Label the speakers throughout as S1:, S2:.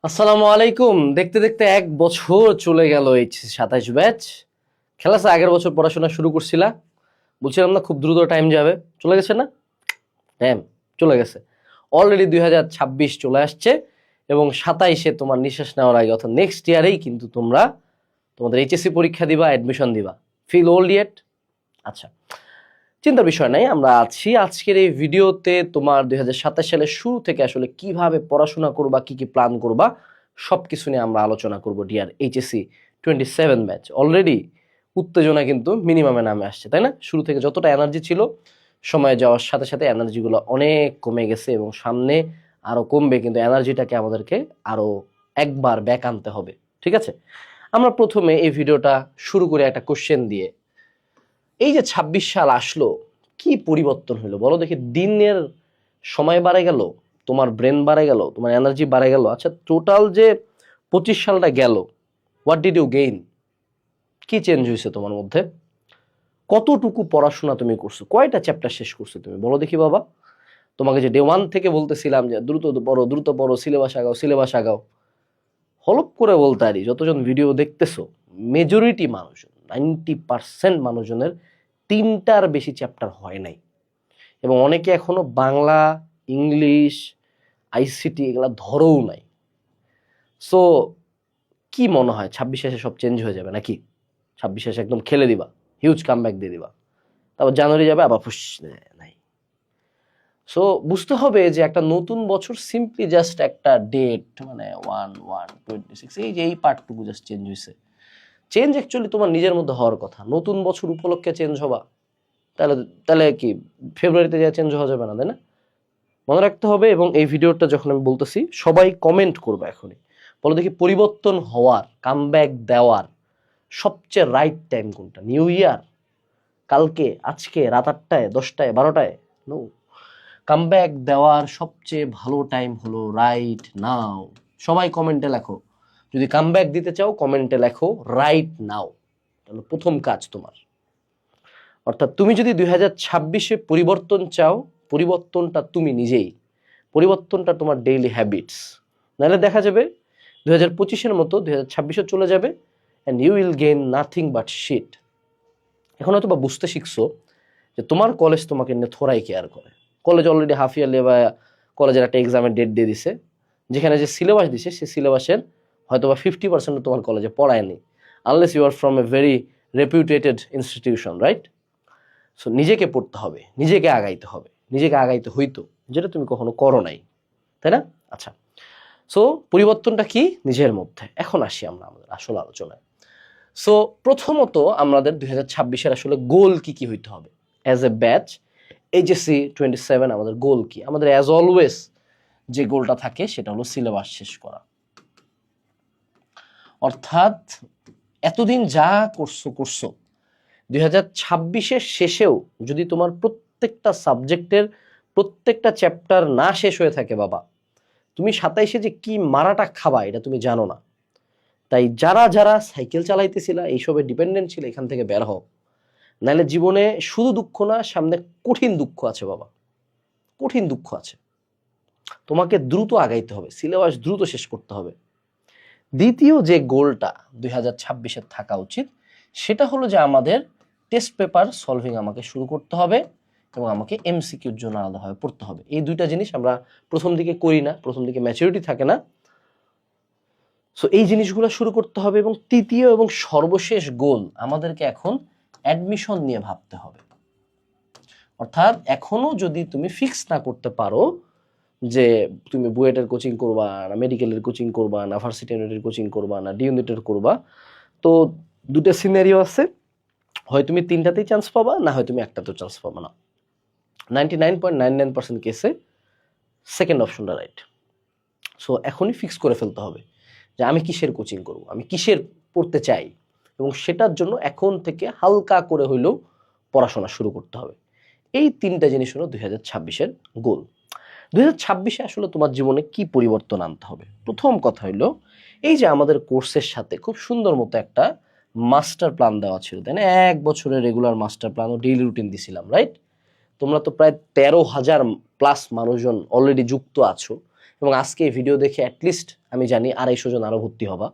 S1: আসসালামু আলাইকুম। দেখতে দেখতে এক বছর চলে গেল। HSC 27 batch. খেলাসে আগের বছর পড়াশোনা শুরু করছিলা, বলছিলাম না খুব দ্রুত টাইম যাবে, চলে গেছে না? টাইম চলে গেছে অলরেডি। 2026 চলে আসছে এবং 27-এ তোমার নিঃশ্বাস নেওয়ার আগে অর্থাৎ নেক্সট ইয়ারেই কিন্তু তোমরা তোমাদের এইচএসসি পরীক্ষা দিবা, অ্যাডমিশন দিবা। Feel old yet? আচ্ছা, চিন্তার বিষয় নাই, আমরা আছি। আজকের এই ভিডিওতে তোমার 2027 সালের শুরু থেকে আসলে কিভাবে পড়াশোনা করবা, কি কি প্ল্যান করবা, সবকিছু নিয়ে আমরা আলোচনা করব। ডিয়ার এইচএসসি 27 ব্যাচ, অলরেডি উত্তেজনা কিন্তু মিনিমামে নামে আসছে, তাই না? শুরু থেকে যতটা এনার্জি ছিল, সময় যাওয়ার সাথে সাথে এনার্জিগুলো অনেক কমে গেছে এবং সামনে আরো কমবে, কিন্তু এনার্জিটাকে আমাদেরকে আরো একবার ব্যাক আনতে হবে। ঠিক আছে, আমরা প্রথমে এই ভিডিওটা শুরু করে একটা কোশ্চেন দিয়ে। এই যে 26 সাল আসলো, কি পরিবর্তন হলো বলো দেখি? দিনের সময় বাড়ে গেল, তোমার ব্রেন বাড়ে গেল, তোমার এনার্জি বাড়ে গেল। আচ্ছা, টোটাল যে 25 সালটা গেল, হোয়াট ডিড ইউ গেইন? কি চেঞ্জ হয়েছে তোমার মধ্যে? কতটুকু পড়াশোনা তুমি করছো? কয়টা চ্যাপ্টার শেষ করছো তুমি বলো দেখি বাবা? তোমাকে যে ডে ওয়ান থেকে বলতেছিলাম যে দ্রুত পড়ো, দ্রুত পড়ো, সিলেবাস আগাও, সিলেবাস আগাও, হলপ করে বলতে পারি যতজন ভিডিও দেখতেছো, মেজরিটি মানুষজন, 90% মানুষজনের 3টার বেশি চ্যাপ্টার হয় নাই। এবং অনেকে এখনো বাংলা, ইংলিশ, আইসিটি এগুলা ধরেও নাই। সো কি মনে হয় 26 শেষে সব চেঞ্জ হয়ে যাবে নাকি? 26 শেষে একদম খেলে দিবা, হিউজ কামব্যাক দিয়ে দিবা, তারপর জানুয়ারি যাবে আবার ফুস? নাই। সো বুঝতে হবে যে একটা নতুন বছর সিম্পলি জাস্ট একটা ডেট, মানে 1/1/26, এই যে এই পার্টটুকু জাস্ট চেঞ্জ হয়েছে। চেঞ্জ অ্যাকচুয়ালি তোমার নিজের মধ্যে হওয়ার কথা। নতুন বছর উপলক্ষে চেঞ্জ হবা, তাহলে তাহলে কি ফেব্রুয়ারিতে যা চেঞ্জ হওয়া যাবে না, তাই না? মনে রাখতে হবে। এবং এই ভিডিওটা যখন আমি বলতেছি, সবাই কমেন্ট করবে এখনই, বলো দেখি পরিবর্তন হওয়ার, কামব্যাক দেওয়ার সবচেয়ে রাইট টাইম কোনটা? নিউ ইয়ার, কালকে, আজকে, রাত 8টায়, 10টায়, 12টায়? নো, কামব্যাক দেওয়ার সবচেয়ে ভালো টাইম হলো রাইট নাও। সবাই কমেন্টে লেখো, যদি কামব্যাক দিতে চাও কমেন্টে লেখো রাইট নাও। তাহলে প্রথম কাজ তোমার। অর্থাৎ তুমি যদি 2026-এ পরিবর্তন চাও, পরিবর্তনটা তুমি নিজেই, পরিবর্তনটা তোমার ডেইলি হ্যাবিটস। নাহলে দেখা যাবে 2025-এর মতো 2026-ও চলে যাবে and you will gain nothing but shit. এখন হয়তো বা বুঝতে শিখছো যে তোমার কলেজ তোমাকে নিয়ে থোড়াই কেয়ার করে। কলেজ অলরেডি হাফ ইয়ারলি বা কলেজের একটা এক্সামের ডেট দিয়ে দিছে, যেখানে যে সিলেবাস দিছে সেই সিলেবাসের হয়তো বা 50% তোমার কলেজে পড়ায়নি, unless you are from a very reputated institution, right? So নিজেকে পড়তে হবে, নিজেকে আগাইতে হবে, নিজেকে আগাইতে হইতো, যেটা তুমি কখনো করো নাই, তাই না? আচ্ছা, সো পরিবর্তনটা কি? নিজের মধ্যে। এখন আসি আমরা আমাদের আসল আলোচনায়। সো প্রথমত আমাদের 2026-এর আসলে গোল কি কি হইতে হবে অ্যাজ এ ব্যাচ? এইচএসসি 27 আমাদের গোল কি? আমাদের অ্যাজ অলওয়েজ যে গোলটা থাকে সেটা হলো সিলেবাস শেষ করা। অর্থাৎ এতদিন যা করছো করছো, 2026-এর শেষেও যদি তোমার প্রত্যেকটা সাবজেক্টের প্রত্যেকটা চ্যাপ্টার না শেষ হয়ে থাকে বাবা, তুমি 27-এ যে কি মারাটা খাবা এটা তুমি জানো না। তাই যারা যারা সাইকেল চালাইতেছিল, এইসবে ডিপেন্ডেন্ট ছিল, এখান থেকে বের হও। নাহলে জীবনে শুধু দুঃখ না, সামনে কঠিন দুঃখ আছে বাবা, কঠিন দুঃখ আছে। তোমাকে দ্রুত আগাইতে হবে, সিলেবাস দ্রুত শেষ করতে হবে। দ্বিতীয় যে গোলটা 2026-এর থাকা উচিত, সেটা হলো যে আমাদের টেস্ট পেপার সলভিং আমাকে শুরু করতে হবে এবং আমাকে এমসিকিউর জন্য আলাদাভাবে পড়তে হবে। এই দুইটা জিনিস আমরা প্রথম দিকে করি না, প্রথম দিকে ম্যাচুরিটি থাকে না। সো এই জিনিসগুলো শুরু করতে হবে। এবং তৃতীয় এবং সর্বশেষ গোল, আমাদেরকে এখন অ্যাডমিশন নিয়ে ভাবতে হবে। অর্থাৎ এখনো যদি তুমি ফিক্স না করতে পারো যে তুমি বুয়েটের কোচিং করবা না, মেডিকেলের কোচিং করবা না, ভার্সিটি ইউনিটের কোচিং করবা না, ডি ইউনিটের করবা, তো দুটো সিনারিও আছে, হয় তুমি 3টাতেই চান্স পাবা, না হয় তুমি একটাতেও চান্স পাবা না। 99.99% কেসে সেকেন্ড অপশনটা রাইট। সো এখনই ফিক্স করে ফেলতে হবে যে আমি কিসের কোচিং করব, আমি কিসের পড়তে চাই, এবং সেটার জন্য এখন থেকে হালকা করে হইলেও পড়াশোনা শুরু করতে হবে। এই 3টা জিনিস হলো 2026-এর গোল। 2026-এ আসলে তোমার জীবনে কি পরিবর্তন আনতে হবে? প্রথম কথা হইলো, এই যে আমাদের কোর্সের সাথে খুব সুন্দর মতো একটা মাস্টার প্ল্যান দেওয়া ছিল, তাই না? 1 বছরের রেগুলার মাস্টার প্ল্যান ও ডেইলি রুটিন দিছিলাম, রাইট? তোমরা তো প্রায় 13,000 প্লাস মানুষজন অলরেডি যুক্ত আছো এবং আজকে এই ভিডিও দেখে অ্যাটলিস্ট আমি জানি 250 জন আরো ভর্তি হবা।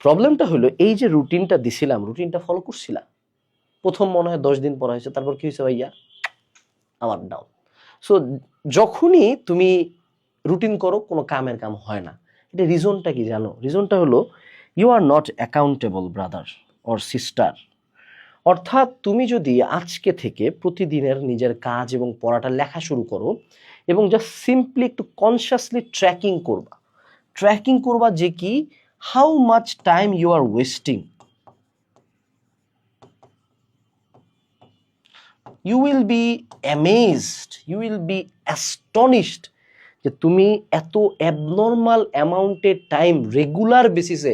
S1: প্রবলেমটা হলো এই যে রুটিনটা দিছিলাম, রুটিনটা ফলো করছিলাম। প্রথম মনে হয় 10 দিন পড়া হয়েছে, তারপর কি হয়েছে ভাইয়া, আবার ডাউন। সো যখনই তুমি রুটিন করো কোনো কামের কাম হয় না। এটা রিজনটা কি জানো? রিজনটা হলো you are not accountable brother or sister. অর্থাৎ তুমি যদি আজকে থেকে প্রতিদিনের নিজের কাজ এবং পড়াটা লেখা শুরু করো এবং জাস্ট সিম্পলি একটু কনসিয়াসলি ট্র্যাকিং করবা যে কি how much time you are wasting, you will be amazed, you will be astonished যে তুমি এত অ্যাবনর্মাল অ্যামাউন্টের টাইম রেগুলার বেসিসে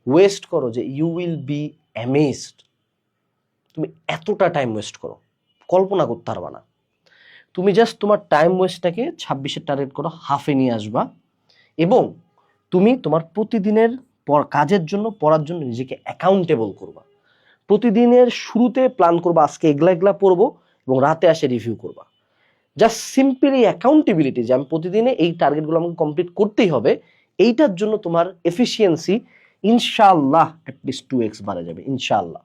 S1: ওয়েস্ট করো, যে ইউ উইল বি অ্যামেজড তুমি এতটা টাইম ওয়েস্ট করো, কল্পনা করতে পারবা না। তুমি জাস্ট তোমার টাইম ওয়েস্টটাকে 26-এর টার্গেট করো, হাফে নিয়ে আসবা এবং তুমি তোমার প্রতিদিনের কাজের জন্য পড়ার জন্য নিজেকে অ্যাকাউন্টেবল করবা। প্রতিদিনের শুরুতে প্ল্যান করবা আজকে এগুলা পড়বো এবং রাতে আসে রিভিউ করবা। জাস্ট সিম্পলি অ্যাকাউন্টেবিলিটি যে আমি প্রতিদিনে এই টার্গেটগুলো আমাকে কমপ্লিট করতেই হবে, এইটার জন্য তোমার এফিসিয়েন্সি ইনশাআল্লাহ অ্যাটলিস্ট 2x বাড়ে যাবে ইনশাআল্লাহ।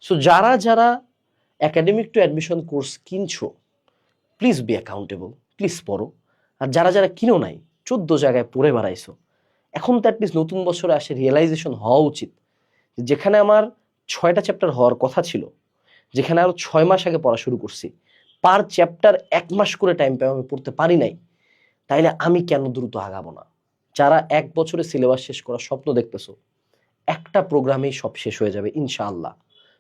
S1: সো যারা যারা একাডেমিক টু অ্যাডমিশন কোর্স কিনছো, প্লিজ বি অ্যাকাউন্টেবল, প্লিজ পড়ো। আর যারা যারা কিনো নাই, 14 জায়গায় পড়ে বেড়াইছো, এখন তো অ্যাটলিস্ট নতুন বছরে আসে রিয়েলাইজেশন হওয়া উচিত যেখানে আমার 6টা চ্যাপ্টার হওয়ার কথা ছিল, যেখানে আরো 6 মাস আগে পড়া শুরু করছি, পার চ্যাপ্টার 1 মাস করে টাইম পেয়ে আমি পড়তে পারি নাই, তাইলে আমি কেন দ্রুত আগাবো না? যারা 1 বছরে সিলেবাস শেষ করার স্বপ্ন দেখতেছো, একটা প্রোগ্রামেই সব শেষ হয়ে যাবে ইনশাআল্লাহ।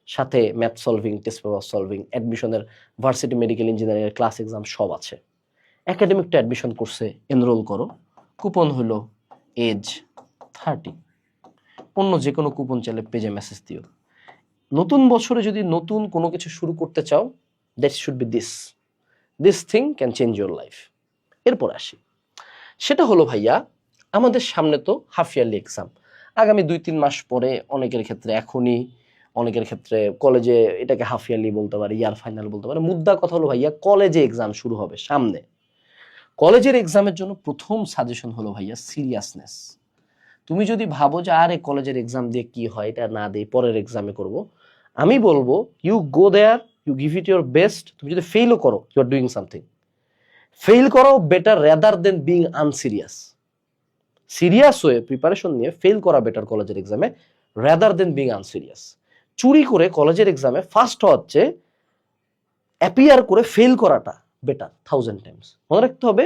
S1: সাথে math solving, test paper solving, অ্যাডমিশনের varsity medical engineering class exam সব আছে। একাডেমিক টু অ্যাডমিশন কোর্সে এনরোল করো, কুপন হলো এজ 30, অন্য যে কোনো কুপন চাইলে পেজে মেসেজ দিও। নতুন বছরে যদি নতুন কোনো কিছু শুরু করতে চাও, that should be this thing can change your life. এরপর আসি, সেটা হলো ভাইয়া আমাদের সামনে তো হাফ ইয়ারলি এক্সাম, আগামী 2-3 মাস পরে, অনেকের ক্ষেত্রে এখনই, অনেকের ক্ষেত্রে কলেজে এটাকে হাফ ইয়ারলি বলতে পারে, ইয়ার ফাইনাল বলতে পারে। মুদ্রা কথা হলো ভাইয়া কলেজে এক্সাম শুরু হবে সামনে। কলেজের এক্সামের জন্য প্রথম সাজেশন হলো ভাইয়া সিরিয়াসনেস। তুমি যদি ভাবো যে আরে কলেজের এক্সাম দিয়ে কি হয়, এটা না দিয়ে পরের এক্সামে করব, আমি বলবো you go there, you give it your best. তুমি যদি ফেইলও করো, you are doing something. Fail করাও better rather than being unserious. Serious হয়ে প্রিপারেশন নিয়ে ফেল করা বেটার কলেজের এক্সামে রেদার দেন বিং আনসিরিয়াস। চুরি করে কলেজের এক্সামে ফার্স্ট হওয়ার চেয়ে অ্যাপিয়ার করে ফেল করাটা বেটার 1000 টাইমস। মনে রাখতে হবে,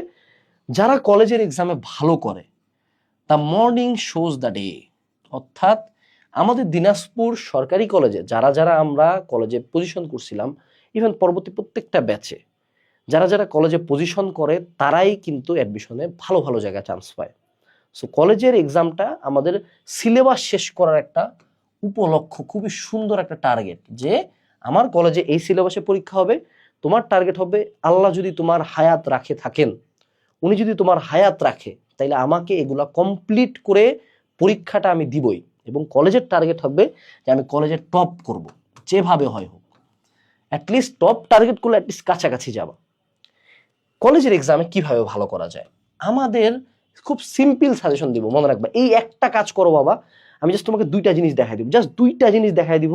S1: যারা কলেজের এক্সামে ভালো করে, the morning shows the day. অর্থাৎ আমাদের দিনাজপুর সরকারি কলেজে যারা যারা আমরা কলেজে পজিশন করছিলাম, ইভেন পরবর্তী প্রত্যেকটা ব্যাচে যারা যারা কলেজে পজিশন করে, তারাই কিন্তু অ্যাডমিশনে ভালো ভালো জায়গায় চান্স পায়। সো কলেজের এক্সামটা আমাদের সিলেবাস শেষ করার একটা উপলক্ষ্য, খুবই সুন্দর একটা টার্গেট, যে আমার কলেজে এই সিলেবাসে পরীক্ষা হবে। তোমার টার্গেট হবে আল্লাহ যদি তোমার হায়াত রাখে থাকেন, উনি যদি তোমার হায়াত রাখে, তাইলে আমাকে এগুলা কমপ্লিট করে পরীক্ষাটা আমি দিবই। এবং কলেজের টার্গেট হবে যে আমি কলেজে টপ করব, যেভাবে হয় হোক। অ্যাটলিস্ট টপ টার্গেট করলে অ্যাটলিস্ট কাছাকাছি যাবা। কলেজের এক্সামে কিভাবে ভালো করা যায়, আমাদের খুব সিম্পল সাজেশন দিব, মনে রাখবা। এই একটা কাজ করো বাবা, আমি জাস্ট তোমাকে 2টা জিনিস দেখাই দিব, জাস্ট 2টা জিনিস দেখাই দিব,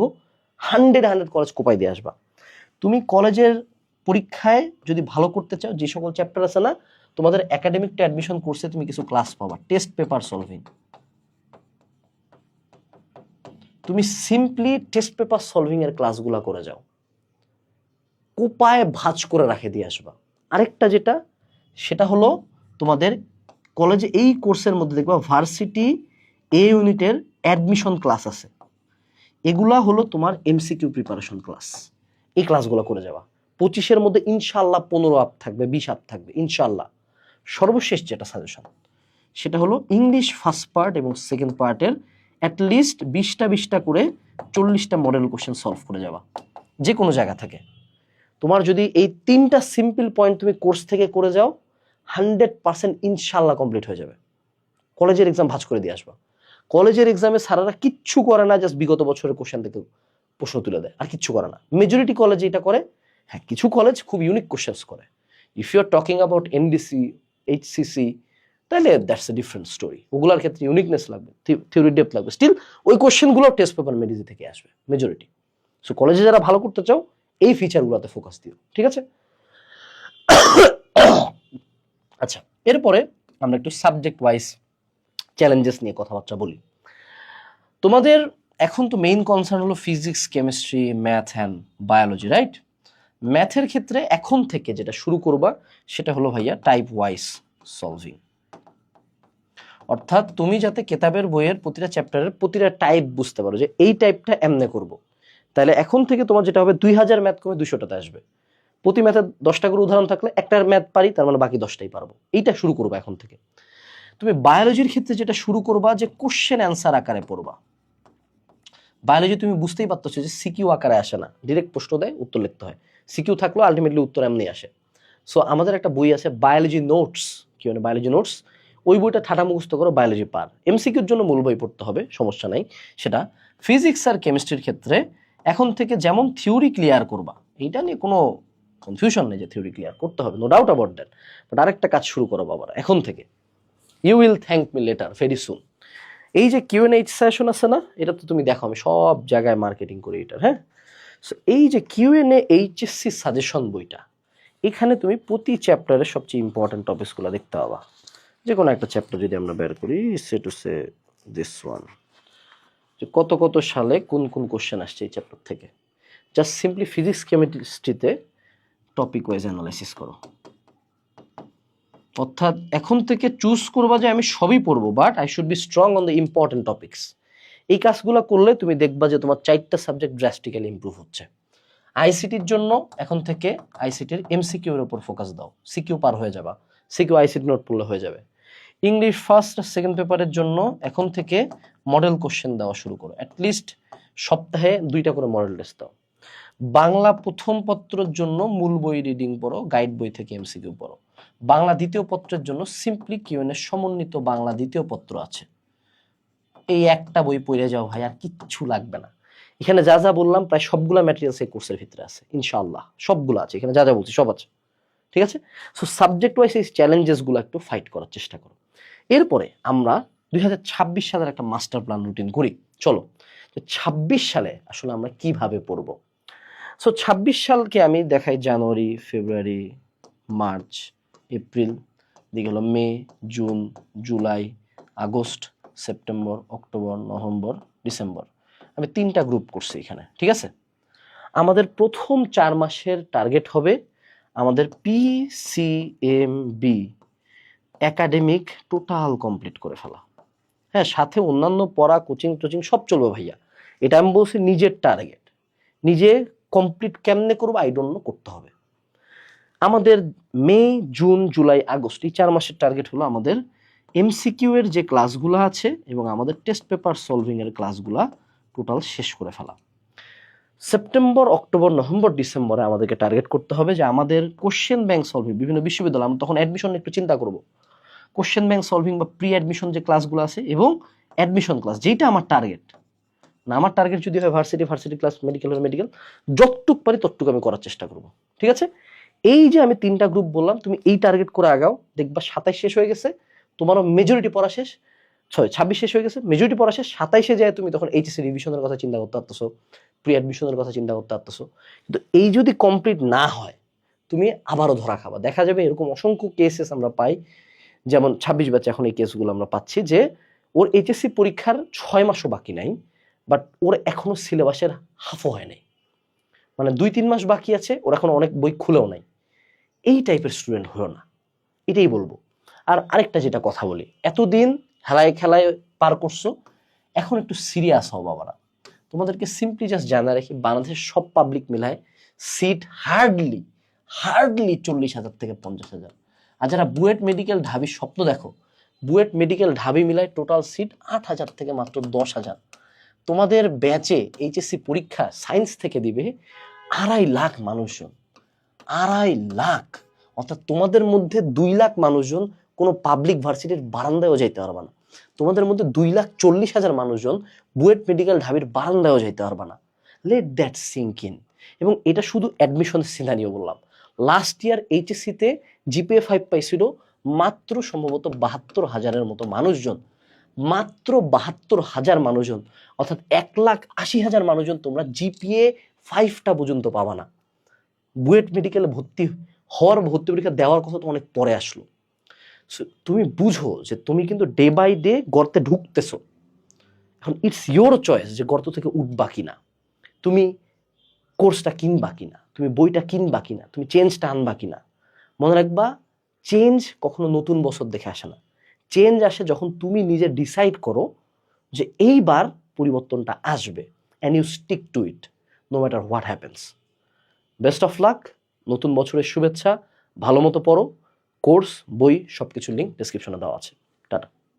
S1: 100 কলেজ কোপাই দিয়ে আসবা। তুমি কলেজের পরীক্ষায় যদি ভালো করতে চাও, যে সকল চ্যাপ্টার আছে না, তোমাদের একাডেমিক টু অ্যাডমিশন কোর্সে তুমি কিছু ক্লাস পাবা, টেস্ট পেপার সলভিং। তুমি সিম্পলি টেস্ট পেপার সলভিং এর ক্লাসগুলো করে যাও, কোপায় ভাঁজ করে রাখে দিয়ে আসবা। আরেকটা যেটা, সেটা হলো তোমাদের কলেজে এই কোর্সের মধ্যে দেখবা ভার্সিটি এ ইউনিটের অ্যাডমিশন ক্লাস আছে, এগুলা হলো তোমার এমসিকিউ প্রিপারেশন ক্লাস। এই ক্লাসগুলো করে যাওয়া। 25-এর মধ্যে ইনশাআল্লাহ 15 আপ থাকবে, 20 আপ থাকবে ইনশাআল্লাহ। সর্বশেষ যেটা সাজেশন, সেটা হলো ইংলিশ ফার্স্ট পার্ট এবং সেকেন্ড পার্টের অ্যাটলিস্ট 20টা করে 40টা মডেল কোশ্চেন সলভ করে যাওয়া, যে কোনো জায়গা থেকে। তোমার যদি এই 3টা সিম্পল পয়েন্ট তুমি কোর্স থেকে করে যাও, 100% ইনশাআল্লাহ কমপ্লিট হয়ে যাবে। কলেজের এক্সাম ভাঁজ করে দিয়ে আসবা। কলেজের এক্সামে স্যারেরা কিচ্ছু করে না, জাস্ট বিগত বছরের কোশ্চেন থেকে প্রশ্ন তুলে দেয়, আর কিচ্ছু করে না। মেজরিটি কলেজে এটা করে। হ্যাঁ, কিছু কলেজ খুব ইউনিক কোশ্চেন্স করে। If you are talking about NDC, HCC, তাহলে দ্যাটস এ ডিফারেন্ট স্টোরি। ওগুলোর ক্ষেত্রে ইউনিকনেস লাগবে, থিওরি ডেপথ লাগবে, স্টিল ওই কোশ্চেনগুলো টেস্ট পেপার মেডিজি থেকে আসবে মেজরিটি। সো কলেজে যারা ভালো করতে চাও এই ফিচারগুলোতে ফোকাস দিও, ঠিক আছে? আচ্ছা, এরপরে আমরা একটু সাবজেক্ট ওয়াইজ চ্যালেঞ্জেস নিয়ে কথাবার্তা বলি। তোমাদের এখন তো মেইন কনসার্ন হলো physics, chemistry, math and biology, right? ম্যাথের ক্ষেত্রে এখন থেকে যেটা শুরু করবা সেটা হলো ভাইয়া টাইপ ওয়াইজ সলভিং। অর্থাৎ তুমি যাতে কেতাবের বইয়ের প্রতিটা চ্যাপ্টারের প্রতিটা টাইপ বুঝতে পারো যে এই টাইপটা এমনে করব, তাহলে এখন থেকে তোমার যেটা হবে 2000 ম্যাথ কমে 200টাতে আসবে। প্রতি ম্যাথে 10টা করে উদাহরণ থাকলে একটার ম্যাথ পারি, তার মানে বাকি 10টাই পারবো। এইটা শুরু করবা এখন থেকে। তুমি বায়োলজির ক্ষেত্রে যেটা শুরু করবা যে কোশ্চেন অ্যান্সার আকারে পড়বা। বায়োলজি তুমি বুঝতেই পারতো যে সিকিউ আকারে আসে না, ডিরেক্ট প্রশ্ন দেয়, উত্তর লিখতে হয়। সিকিউ থাকলেও আলটিমেটলি উত্তর এমনি আসে। সো আমাদের একটা বই আছে বায়োলজি নোটস, কি মানে বায়োলজি নোটস, ওই বইটা ঠাটা মুখস্থ করো, বায়োলজি পার। এমসিকিউর জন্য মূল বই পড়তে হবে, সমস্যা নাই সেটা। ফিজিক্স আর কেমিস্ট্রির ক্ষেত্রে এখন থেকে যেমন থিওরি ক্লিয়ার করবা, এইটা নিয়ে কোনো কনফিউশন নেই যে থিওরি ক্লিয়ার করতে হবে, no doubt about that. But আরেকটা কাজ শুরু করো বাবারা এখন থেকে, you will thank me later very soon. এই যে Q&A সেশন আছে না, এটা তো তুমি দেখো আমি সব জায়গায় মার্কেটিং করি এটার, হ্যাঁ? সো এই যে Q&A এইচএসসি সাজেশন বইটা, এখানে তুমি প্রতি চ্যাপ্টারের সবচেয়ে ইম্পর্টেন্ট টপিকসগুলো দেখতে পাবা। যে কোনো একটা চ্যাপ্টার যদি আমরা বের করি, সে টু সে দিস ওয়ান, যে কত কত সালে কোন কোন কোশ্চেন আসছে এই চ্যাপ্টার থেকে, জাস্ট সিম্পলি ফিজিক্স কেমিস্ট্রিতে টপিক ওয়াইজ অ্যানালাইসিস করো। অর্থাৎ এখন থেকে চুজ করবা যে আমি সবই পড়বো, but I should be strong on the important topics. এই কাজগুলো করলে তুমি দেখবা যে তোমার 4টা সাবজেক্ট ড্রাস্টিক্যালি ইমপ্রুভ হচ্ছে। আইসিটির জন্য এখন থেকে আইসিটির এমসিকিউ এর উপর ফোকাস দাও, সিকিউ পার হয়ে যাবা, সিকিউ আইসিটি নোট পড়লে হয়ে যাবে। ইংলিশ ফার্স্ট আর সেকেন্ড পেপারের জন্য এখন থেকে মডেল কোশ্চেন দেওয়া শুরু করো, অ্যাটলিস্ট সপ্তাহে 2টা করে মডেল টেস্ট দাও। বাংলা প্রথম পত্রের জন্য মূল বই রিডিং পড়ো, গাইড বই থেকে এমসিকিউ পড়ো। বাংলা দ্বিতীয় পত্রের জন্য সিম্পলি কিউএনএ সমন্বিত বাংলা দ্বিতীয় পত্র আছে, এই একটা বই পড়ে যাও ভাই, আর কিচ্ছু লাগবে না। এখানে যা যা বললাম প্রায় সবগুলা ম্যাটেরিয়ালস এই কোর্সের ভিতরে আছে, ইনশাআল্লাহ সবগুলো আছে এখানে, যা যা বলছি সব আছে, ঠিক আছে? সো সাবজেক্ট ওয়াইজ এই চ্যালেঞ্জেসগুলো একটু ফাইট করার চেষ্টা করো। এরপরে আমরা 2026 সালের একটা মাস্টার প্ল্যান রুটিন করি। চলো 26 সালে আসলে আমরা কিভাবে পড়বো। সো 26 সালকে আমি দেখাই জানুয়ারি, ফেব্রুয়ারি, মার্চ, এপ্রিল, দিকে হলো May, June, July, August, September, October, November, December. আমি 3টা গ্রুপ করছি এখানে, ঠিক আছে? আমাদের প্রথম 4 মাসের টার্গেট হবে আমাদের PCMB একাডেমিক টোটাল কমপ্লিট করে ফেলা। হ্যাঁ, সাথে অন্যান্য পড়া, কোচিং টোচিং সব চলবে ভাইয়া। এটা আমি বলছি নিজের টার্গেট, নিজে কমপ্লিট কেমনে করবো আই ডোন্ট নো, করতে হবে। আমাদের মে, জুন, জুলাই, আগস্ট এই 4 মাসের টার্গেট হলো আমাদের এমসিকিউ এর যে ক্লাসগুলো আছে এবং আমাদের টেস্ট পেপার সলভিং এর ক্লাসগুলো টোটাল শেষ করে ফেলা। সেপ্টেম্বর, অক্টোবর, নভেম্বর, ডিসেম্বরে আমাদেরকে টার্গেট করতে হবে যে আমাদের কোশ্চেন ব্যাংক সলভিং, বিভিন্ন বিশ্ববিদ্যালয়, আমরা তখন অ্যাডমিশন একটু চিন্তা করব, কোশ্চেন ব্যাংক সলভিং বা প্রি অ্যাডমিশন যে ক্লাসগুলো আছে এবং অ্যাডমিশন ক্লাস, যেটা আমার টার্গেট না, আমার টার্গেট যদি হয় ভার্সিটি ক্লাস, মেডিকেল যতটুক পারি ততটুকু আমি করার চেষ্টা করব, ঠিক আছে? এই যে আমি 3টা গ্রুপ বললাম, তুমি এই টার্গেট করে আগাও, দেখবা 27 শেষ হয়ে গেছে, তোমারও মেজরিটি পড়া শেষ, 26 শেষ হয়ে গেছে, মেজরিটি পড়া শেষ, 27-এ যায় তুমি তখন এইচএসসি রিভিশনের কথা চিন্তা করতে পারতেছো, প্রি অ্যাডমিশনের কথা চিন্তা করতে পারতেছো। কিন্তু এই যদি কমপ্লিট না হয় তুমি আবারও ধরা খাবা। দেখা যাবে এরকম অসংখ্য কেসেস আমরা পাই, যেমন 26 ব্যাচে এখন এই কেসগুলো আমরা পাচ্ছি যে ওর এইচএসসি পরীক্ষার 6 মাসও বাকি নাই, বাট ওর এখনো সিলেবাসের হাফও হয় নাই, মানে 2-3 মাস বাকি আছে, ওর এখন অনেক বই খুলেও নাই। এই টাইপের স্টুডেন্ট হলো না, এটাই বলবো। আর আরেকটা যেটা কথা বলি, এতদিন হেলায় খেলায় পার করছো, এখন একটু সিরিয়াস হও বাবারা। তোমাদেরকে সিম্পলি জাস্ট জানা রাখি, বাংলাদেশের সব পাবলিক মিলায় সিট হার্ডলি 40,000 থেকে 50,000। আর যারা বুয়েট মেডিকেল ঢাবি স্বপ্ন দেখো, বুয়েট মেডিকেল ঢাবি মিলায় টোটাল সিট 8,000 থেকে মাত্র 10,000। তোমাদের ব্যাচে এইচএসসি পরীক্ষা সায়েন্স থেকে দিবে 2.5 লাখ মানুষজন, 2.5 লাখ। অর্থাৎ তোমাদের মধ্যে 2 লাখ মানুষজন কোনো পাবলিক ভার্সিটির বারান্দায়ও যাইতে পারবে না, তোমাদের মধ্যে 2,40,000 মানুষজন বুয়েট মেডিকেল ঢাবির বারান্দায়ও যাইতে পারবে না। Let that sink in. এবং এটা শুধু অ্যাডমিশন সিনারিও বললাম। লাস্ট ইয়ার এইচএসসিতে জিপিএ 5 পাইছিল মাত্র সম্ভবত 72,000-এর মতো মানুষজন, মাত্র 72,000 মানুষজন, অর্থাৎ 1,80,000 মানুষজন তোমরা জিপিএ 5টা পর্যন্ত পাবা না। বুয়েট মেডিকেলে ভর্তি হওয়ার, ভর্তি পরীক্ষা দেওয়ার কথা তো অনেক পরে আসলো। তুমি বুঝো যে তুমি কিন্তু ডে বাই ডে গর্তে ঢুকতেছো। এখন ইটস ইয়োর চয়েস যে গর্ত থেকে উঠবা কিনা, তুমি কোর্সটা কিনবা কিনা, তুমি বইটা কিনবা কিনা, তুমি চেঞ্জটা আনবা কিনা। মনে রাখবা, চেঞ্জ কখনো নতুন বছর দেখে আসে না। চেঞ্জ আসে যখন তুমি নিজে ডিসাইড করো যে এইবার পরিবর্তনটা আসবে, and you stick to it no matter what happens. Best of luck, নতুন বছরের শুভেচ্ছা, ভালো মতো পড়ো। কোর্স, বই সব কিছু লিঙ্ক ডেসক্রিপশনে দেওয়া আছে।